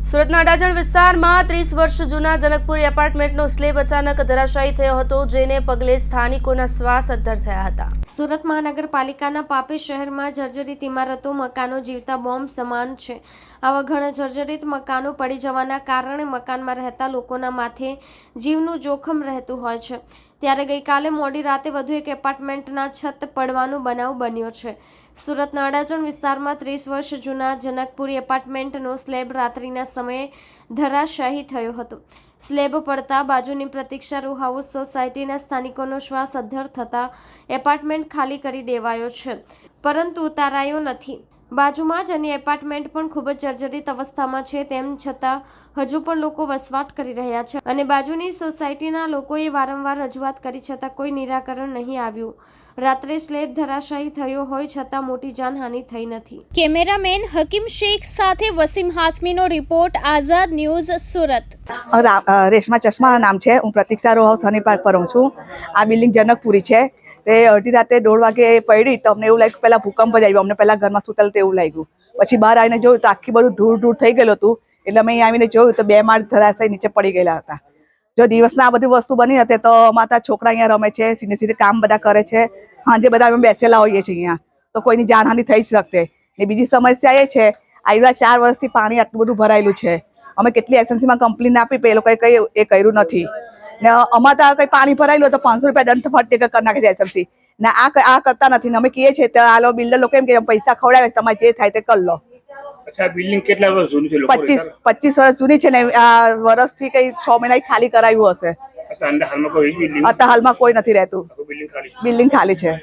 સુરતના અડાજણ વિસ્તારમાં 30 વર્ષ જૂના જનકપુરી એપાર્ટમેન્ટનો સ્લેબ અચાનક ધરાશાયી થયો હતો, જેને પગલે સ્થાનિકોના શ્વાસ અદ્ધર થયા હતા। સુરત મહાનગરપાલિકાના પાપી શહેરમાં જર્જરિત ઇમારતો, મકાનો જીવતા બોમ્બ સમાન છે। આવા ઘણા જર્જરિત મકાનો પડી જવાના કારણે મકાનમાં રહેતા લોકોના માથે જીવનું જોખમ રહેતું હોય છે। ત્યારે ગઈકાલે મોડી રાતે વધુ એક એપાર્ટમેન્ટના છત પડવાનો બનાવ બન્યો છે। સુરતના અડાજણ વિસ્તારમાં 30 વર્ષ જૂના જનકપુરી એપાર્ટમેન્ટનો સ્લેબ રાત્રિના સમયે ધરાશાયી થયો હતો। સ્લેબ પડતા બાજુની પ્રતીક્ષા રો હાઉસ સોસાયટીના સ્થાનિકોનો શ્વાસ અદ્ધર થતા એપાર્ટમેન્ટ ખાલી કરી દેવાયો છે, પરંતુ ઉતારાયો નથી। બાજુમાં જ અન્ય એપાર્ટમેન્ટ પણ ખૂબ જ જર્જરિત અવસ્થામાં છે, તેમ છતાં હજુ પણ લોકો વસવાટ કરી રહ્યા છે અને બાજુની સોસાયટીના લોકોએ વારંવાર રજૂઆત કરી છતાં કોઈ નિરાકરણ નહીં આવ્યું। રાત્રે સ્લેબ ધરાશાયી થયો હોય છતાં મોટી જાનહાનિ થઈ નથી। કેમેરામેન હકીમ શેખ સાથે વસીમ હાસમીનો રિપોર્ટ, આઝાદ ન્યૂઝ, સુરત। રેશમા ચશ્માના નામ છે। હું પ્રતીક્ષા રો હાઉસ હની પાર્ક પર રહું છું। આ બિલ્ડિંગ જનકપુરી છે। તે અડધી રાતે 1:30 વાગે પડી તો અમને એવું લાગ્યું પહેલાં ભૂકંપ જ આવ્યો। અમને પહેલાં ઘરમાં સૂતલ તેવું લાગ્યું। પછી બહાર આવીને જોયું તો આખી બધું ધૂળ થઈ ગયેલું હતું। એટલે અમે અહીં આવીને જોયું તો 2 માળ ધરાશાયી નીચે પડી ગયેલા હતા। જો દિવસના આ બધી વસ્તુ બની હતી તો મારા છોકરા અહીંયા રમે છે, સીધે કામ બધા કરે છે। સાંજે બધા અમે બેસેલા હોઈએ છીએ અહીંયા, તો કોઈની જાનહાનિ થઈ જ શકતે। ને બીજી સમસ્યા એ છે, આવ્યા 4 વર્ષથી પાણી આટલું બધું ભરાયેલું છે। અમે કેટલી એસએમસીમાં કમ્પ્લેન આપી પણ એ લોકોએ કંઈ એ કર્યું નથી। ને અમારે તો કંઈ પાણી ભરાયેલું તો 500 રૂપિયા દંડ ફટકે કરી નાખે છે એસએમસી। ને આ કરતા નથી ને અમે કહીએ છીએ તો આ બિલ્ડર લોકો એમ કે પૈસા ખવડાવે, તમારે જે થાય તે કરી લો। અચ્છા, બિલ્ડિંગ કેટલા વર્ષ જૂની છે? 25 વર્ષ જૂની છે ને આ વર્ષથી કઈ 6 મહિના ખાલી કરાવ્યું હશે। હાલમાં કોઈ અત્યારે હાલમાં કોઈ નથી રહેતું, બિલ્ડિંગ ખાલી છે।